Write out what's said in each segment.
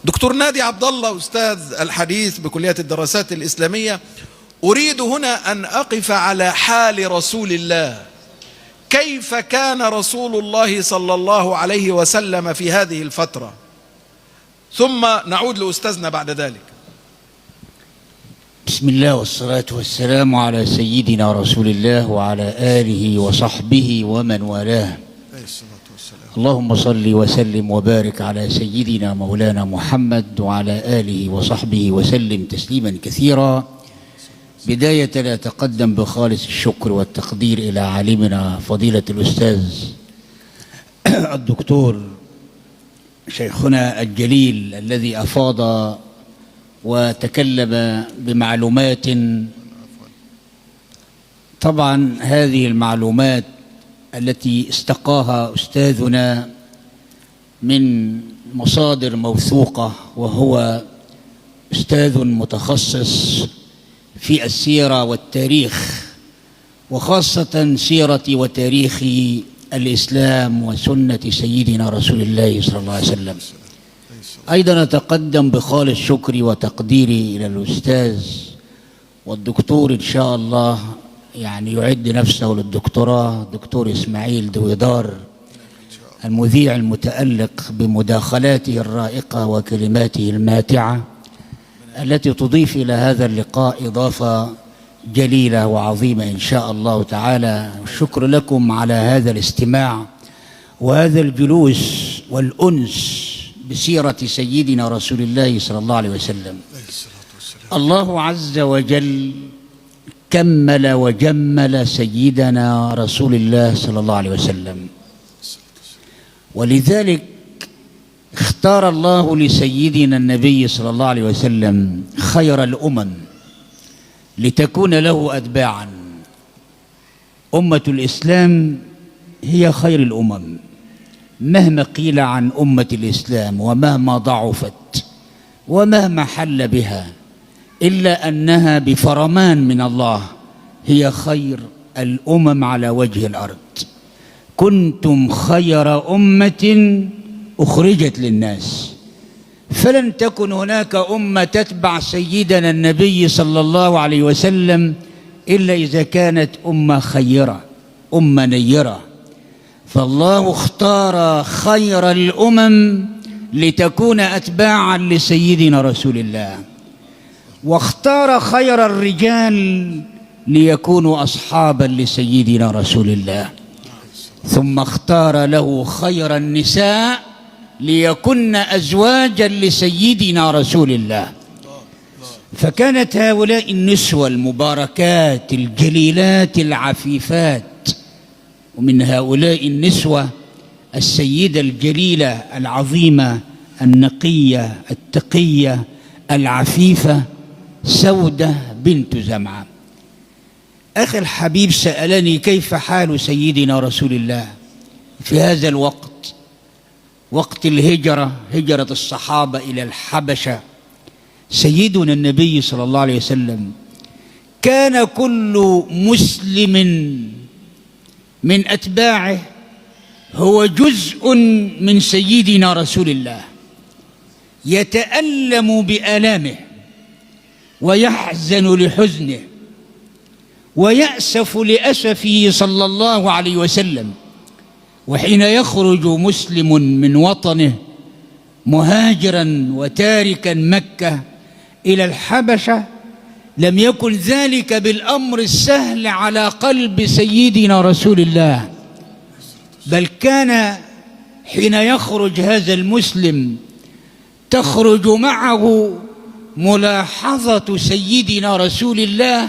دكتور نادي عبد الله أستاذ الحديث بكلية الدراسات الإسلامية، أريد هنا أن أقف على حال رسول الله. كيف كان رسول الله صلى الله عليه وسلم في هذه الفترة؟ ثم نعود لأستاذنا بعد ذلك. بسم الله والصلاة والسلام على سيدنا رسول الله وعلى آله وصحبه ومن والاه. اللهم صل وسلم وبارك على سيدنا مولانا محمد وعلى آله وصحبه وسلم تسليما كثيرا. بداية أتقدم بخالص الشكر والتقدير إلى عالمنا فضيلة الأستاذ الدكتور شيخنا الجليل الذي أفاض وتكلم بمعلومات. طبعا هذه المعلومات التي استقاها أستاذنا من مصادر موثوقة، وهو أستاذ متخصص في السيرة والتاريخ، وخاصة سيرة وتاريخ الإسلام وسنة سيدنا رسول الله صلى الله عليه وسلم. أيضا أتقدم بخالص شكري وتقديري إلى الأستاذ والدكتور إن شاء الله يعني يعد نفسه للدكتوراه، دكتور إسماعيل دويدار، المذيع المتألق بمداخلاته الرائقة وكلماته الماتعة التي تضيف إلى هذا اللقاء إضافة جليلة وعظيمة إن شاء الله تعالى. الشكر لكم على هذا الاستماع وهذا الجلوس والأنس بسيرة سيدنا رسول الله صلى الله عليه وسلم. الله عز وجل كمل وجمل سيدنا رسول الله صلى الله عليه وسلم، ولذلك اختار الله لسيدنا النبي صلى الله عليه وسلم خير الأمم لتكون له أتباعا. أمة الإسلام هي خير الأمم مهما قيل عن أمة الإسلام ومهما ضعفت ومهما حل بها، إلا أنها بفرمان من الله هي خير الأمم على وجه الأرض. كنتم خير أمة أخرجت للناس، فلن تكن هناك أمة تتبع سيدنا النبي صلى الله عليه وسلم إلا إذا كانت أمة خيرة، أمة نيرة. فالله اختار خير الأمم لتكون أتباعا لسيدنا رسول الله، واختار خير الرجال ليكونوا أصحابا لسيدنا رسول الله، ثم اختار له خير النساء ليكن أزواجا لسيدنا رسول الله. فكانت هؤلاء النسوة المباركات الجليلات العفيفات، ومن هؤلاء النسوة السيدة الجليلة العظيمة النقية التقية العفيفة سودة بنت زمعة. أخي الحبيب سألني كيف حال سيدنا رسول الله في هذا الوقت، وقت الهجرة، هجرة الصحابة إلى الحبشة. سيدنا النبي صلى الله عليه وسلم كان كل مسلم من أتباعه هو جزء من سيدنا رسول الله، يتألم بآلامه ويحزن لحزنه ويأسف لأسفه صلى الله عليه وسلم. وحين يخرج مسلم من وطنه مهاجرا وتاركا مكة إلى الحبشة، لم يكن ذلك بالأمر السهل على قلب سيدنا رسول الله، بل كان حين يخرج هذا المسلم تخرج معه ملاحظة سيدنا رسول الله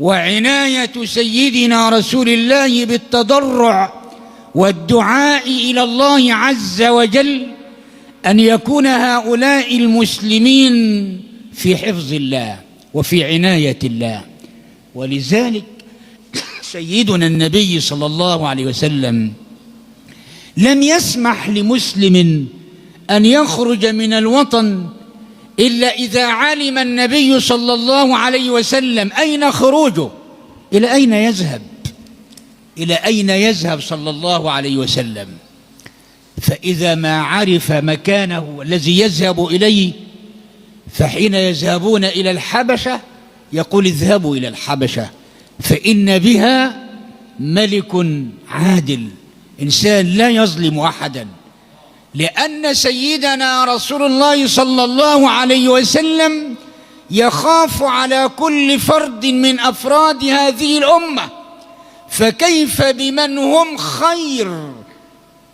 وعناية سيدنا رسول الله بالتضرع والدعاء إلى الله عز وجل أن يكون هؤلاء المسلمين في حفظ الله وفي عناية الله. ولذلك سيدنا النبي صلى الله عليه وسلم لم يسمح لمسلم أن يخرج من الوطن إلا إذا علم النبي صلى الله عليه وسلم أين خروجه، إلى أين يذهب صلى الله عليه وسلم. فإذا ما عرف مكانه الذي يذهب إليه، فحين يذهبون إلى الحبشة يقول اذهبوا إلى الحبشة فإن بها ملك عادل، إنسان لا يظلم أحدا، لأن سيدنا رسول الله صلى الله عليه وسلم يخاف على كل فرد من أفراد هذه الأمة، فكيف بمن هم خير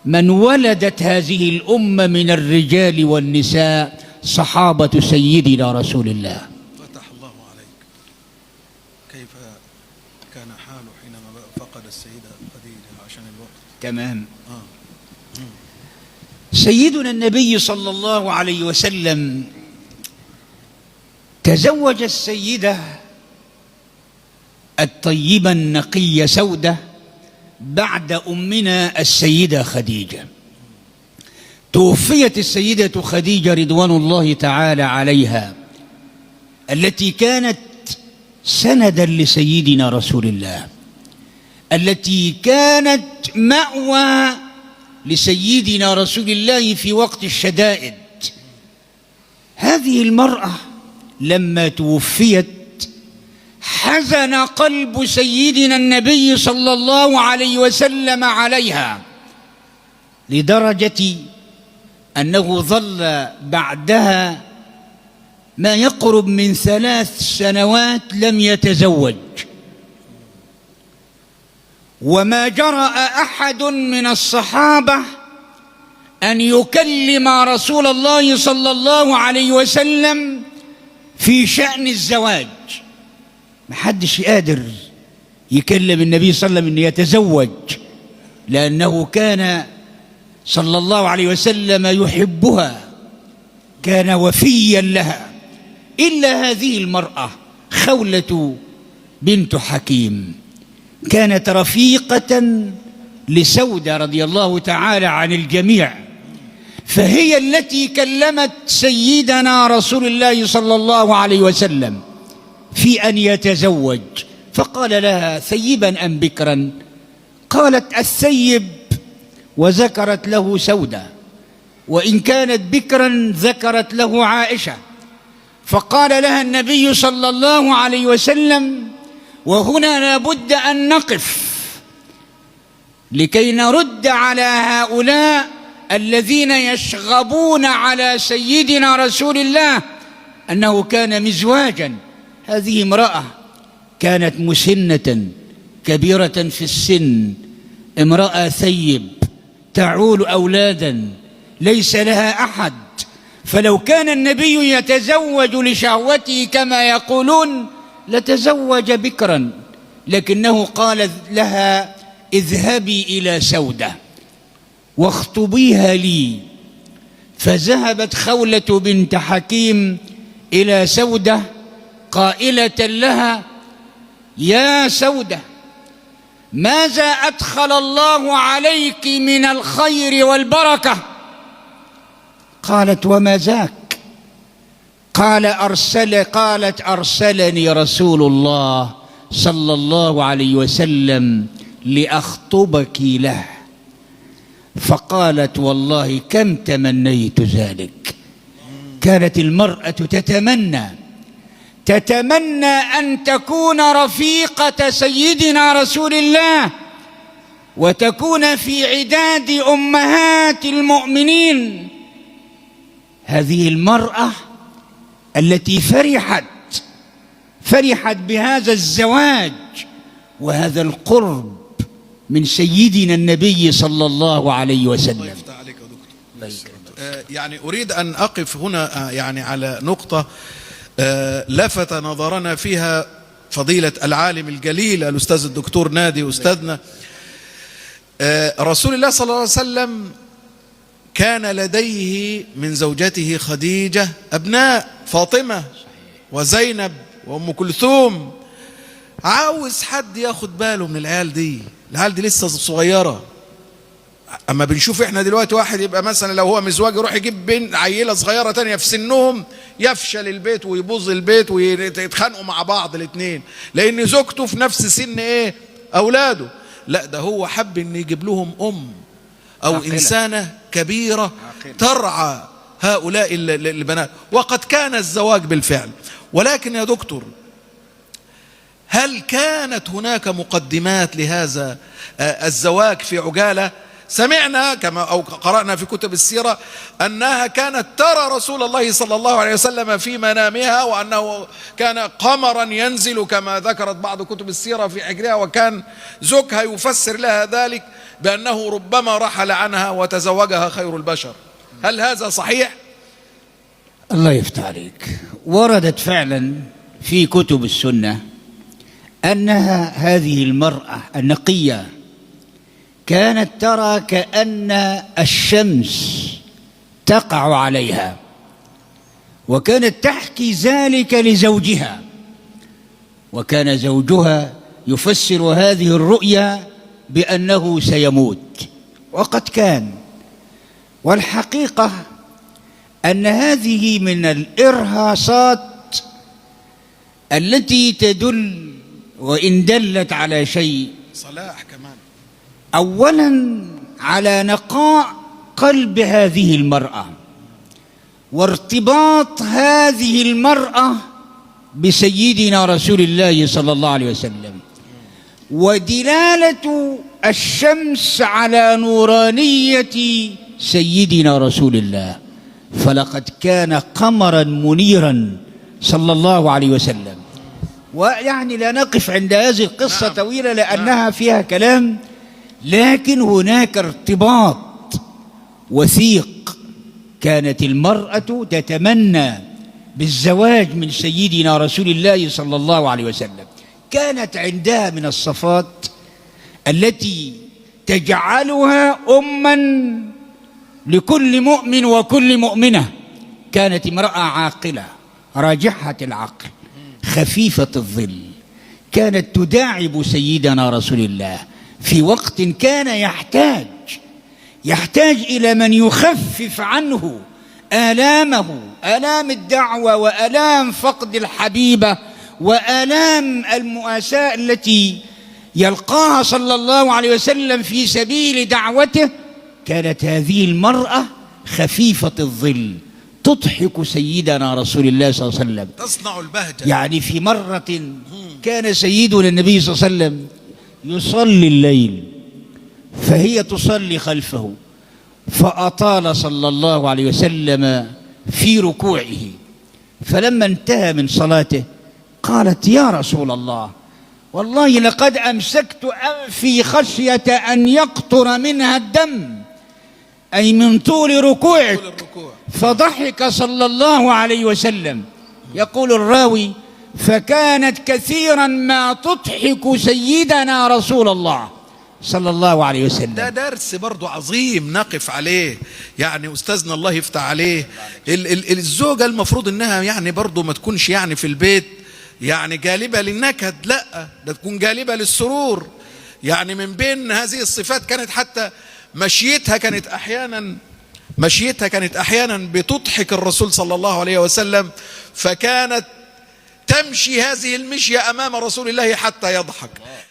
من ولدت هذه الأمة من الرجال والنساء، صحابة سيدنا رسول الله. فتح الله عليك. كيف كان حاله حينما فقد السيدة خديجة عشان الوقت؟ تمام. سيدنا النبي صلى الله عليه وسلم تزوج السيدة الطيبة النقية سودة بعد أمنا السيدة خديجة. توفيت السيدة خديجة رضوان الله تعالى عليها، التي كانت سندا لسيدنا رسول الله، التي كانت مأوى لسيدنا رسول الله في وقت الشدائد. هذه المرأة لما توفيت حزن قلب سيدنا النبي صلى الله عليه وسلم عليها، لدرجة أنه ظل بعدها ما يقرب من 3 سنوات لم يتزوج، وما جرأ أحد من الصحابة أن يكلم رسول الله صلى الله عليه وسلم في شأن الزواج. ما حدش قادر يكلم النبي صلى الله عليه وسلم أن يتزوج، لأنه كان صلى الله عليه وسلم يحبها، كان وفيا لها، إلا هذه المرأة خولة بنت حكيم كانت رفيقة لسودة رضي الله تعالى عن الجميع، فهي التي كلمت سيدنا رسول الله صلى الله عليه وسلم في أن يتزوج، فقال لها ثيبا أم بكرا؟ قالت الثيب، وذكرت له سودة، وإن كانت بكرا ذكرت له عائشة. فقال لها النبي صلى الله عليه وسلم: وهنا لابد أن نقف لكي نرد على هؤلاء الذين يشغبون على سيدنا رسول الله أنه كان مزواجا. هذه امرأة كانت مسنة كبيرة في السن، امرأة ثيب تعول أولادا ليس لها أحد، فلو كان النبي يتزوج لشهوته كما يقولون لتزوج بكرا، لكنه قال لها: اذهبي إلى سودة واخطبيها لي. فذهبت خولة بنت حكيم إلى سودة قائلة لها: يا سودة، ماذا أدخل الله عليك من الخير والبركة؟ قالت: وما ذاك؟ قالت: أرسلني رسول الله صلى الله عليه وسلم لأخطبك له. فقالت: والله كم تمنيت ذلك. كانت المرأة تتمنى أن تكون رفيقة سيدنا رسول الله، وتكون في عداد أمهات المؤمنين. هذه المرأة التي فرحت بهذا الزواج وهذا القرب من سيدنا النبي صلى الله عليه وسلم. الله يفتح عليك يا دكتور. يعني أريد أن أقف هنا يعني على نقطة لفت نظرنا فيها فضيلة العالم الجليل الأستاذ الدكتور نادي أستاذنا. رسول الله صلى الله عليه وسلم كان لديه من زوجته خديجة أبناء، فاطمة وزينب وأم كلثوم. عاوز حد ياخد باله من العيال دي لسه صغيرة. أما بنشوف إحنا دلوقتي واحد يبقى مثلا لو هو مزواج يروح يجيب بنت عيلة صغيرة تانية في سنهم، يفشل البيت ويبوظ البيت ويتخانقوا مع بعض الاثنين، لأن زوجته في نفس سن إيه؟ أولاده. لا، ده هو حب إن يجيب لهم أو عاقلة. إنسانة كبيرة عاقلة. ترعى هؤلاء البنات، وقد كان الزواج بالفعل. ولكن يا دكتور، هل كانت هناك مقدمات لهذا الزواج في عجالة؟ سمعنا كما أو قرأنا في كتب السيرة أنها كانت ترى رسول الله صلى الله عليه وسلم في منامها، وأنه كان قمرا ينزل كما ذكرت بعض كتب السيرة في حجرها، وكان زوجها يفسر لها ذلك بأنه ربما رحل عنها وتزوجها خير البشر. هل هذا صحيح؟ الله يفتح عليك. وردت فعلا في كتب السنة أنها هذه المرأة النقية كانت ترى كأن الشمس تقع عليها، وكانت تحكي ذلك لزوجها، وكان زوجها يفسر هذه الرؤيا بأنه سيموت، وقد كان. والحقيقة أن هذه من الإرهاصات التي تدل، وإن دلت على شيء، صلاح كمان، أولا على نقاء قلب هذه المرأة، وارتباط هذه المرأة بسيدنا رسول الله صلى الله عليه وسلم، ودلالة الشمس على نورانية سيدنا رسول الله. فلقد كان قمرا منيرا صلى الله عليه وسلم. ويعني لا نقف عند هذه القصة طويلة لأنها فيها كلام، لكن هناك ارتباط وثيق. كانت المرأة تتمنى بالزواج من سيدنا رسول الله صلى الله عليه وسلم. كانت عندها من الصفات التي تجعلها أما لكل مؤمن وكل مؤمنة. كانت امرأة عاقلة راجحة العقل خفيفة الظل، كانت تداعب سيدنا رسول الله في وقت كان يحتاج إلى من يخفف عنه آلامه، آلام الدعوة وآلام فقد الحبيبة وآلام المؤاساة التي يلقاها صلى الله عليه وسلم في سبيل دعوته. كانت هذه المرأة خفيفة الظل تضحك سيدنا رسول الله صلى الله عليه وسلم، تصنع البهجة. يعني في مرة كان سيدنا النبي صلى الله عليه وسلم يصلي الليل، فهي تصلي خلفه، فأطال صلى الله عليه وسلم في ركوعه، فلما انتهى من صلاته قالت: يا رسول الله، والله لقد أمسكت أنفي خشية أن يقطر منها الدم، أي من طول ركوعك. فضحك صلى الله عليه وسلم. يقول الراوي: فكانت كثيرا ما تضحك سيدنا رسول الله صلى الله عليه وسلم. ده درس برضو عظيم نقف عليه، يعني أستاذنا الله يفتح عليه. الزوجة المفروض إنها يعني برضو ما تكونش يعني في البيت يعني جالبة للنكد، لا، ده تكون جالبة للسرور. يعني من بين هذه الصفات كانت حتى مشيتها كانت أحيانا بتضحك الرسول صلى الله عليه وسلم، فكانت تمشي هذه المشية أمام رسول الله حتى يضحك.